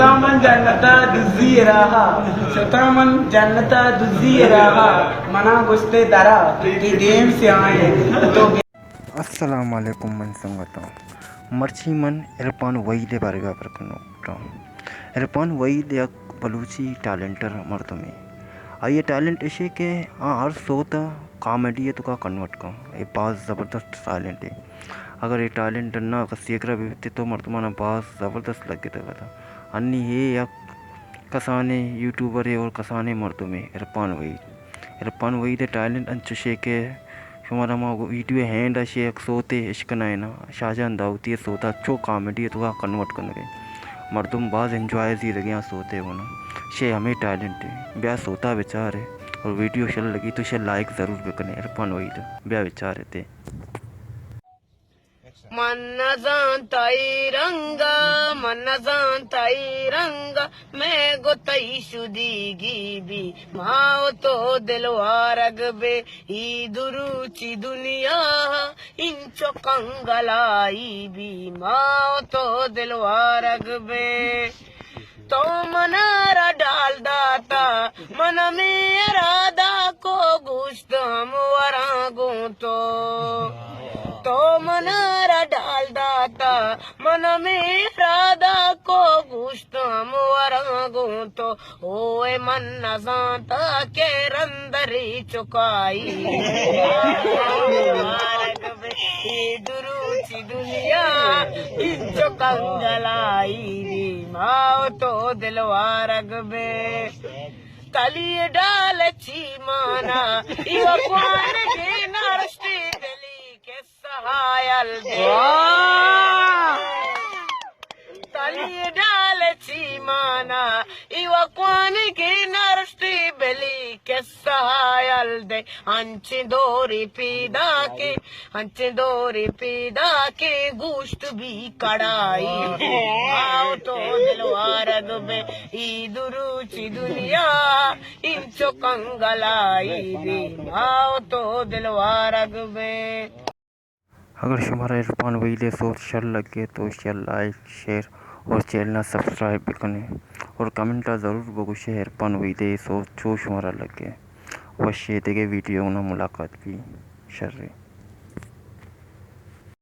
शतामन जन्नता दुज़ी रहा शतामन जन्नता दुज़ी रहा मना गुस्ते दरा कि गेम से आए तो अस्सलाम वालेकुम मन संगतो मर्ची मन इरफान वहीद बारगा प्रकनो इरफान वहीद एक बलूची टैलेंटर मर्द में ये टैलेंट इसे के हर सोता कॉमेडी है तो का कन्वर्ट का ये बहुत ज़बरदस्त टैलेंट है अगर ये टैलेंट ना सीखरा भी तो मर्द माना बहुत ज़बरदस्त लगे था अन्नी ये एक कसाने यूट्यूबर है और कसाने मर्दों में इरफान वहीद टैलेंट अंचुशे के शुमारा मा वीडियो हैंड अशे एक सोते इश्क ना शाहजहां दाऊती सोता चो कॉमेडी तो का कन्वर्ट करने के मर्दुम बाज एंजॉय जी लगे सोते हो ना शे हमें टैलेंट है ब्याह सोता विचार है और वीडियो चल लगी तो शे लाइक ज़रूर भी करने इरफान वहीद ब्याह विचार है ते मन्नजान ताई रंगा मैं गोतई शुदीगी भी माओ तो दिलवारग बे ई दुरुचि दुनिया इंचो कंगलाई भी माओ तो दिलवारग बे तो मनारा डाल दाता मन मेरा दा को गुश्त हम वरागो तो मनारा डाल दाता मन में राधा को गुश्त हम वरागो तो ओए मन न जानता के रंदरी चुकाई दुरुचि दुनिया इंचो कंगलाई माओ तो दिलवारग बे तली डाल ची माना इवा क्वान के नरस्ती दिली के सहायल तली डाल ची माना इवा क्वान के नरस्ती बिली के सहायल दे अंचे दोरी पीदा के गोश्त भी कड़ाई आओ तो दिलवारग बे ई दुरुचि दुनिया इंचो कंगलाई भी आओ तो दिलवारग बे अगर तुम्हारा इरफान वहीद सोच चल लगे तो इसे लाइक शेयर और चैनल सब्सक्राइब भी करें और कमेंट ज़रूर बगुशे इरफान वहीद सोच जो शुमारा लगे वश ये देखे वीडियो ना मुलाकात भी शर्रे।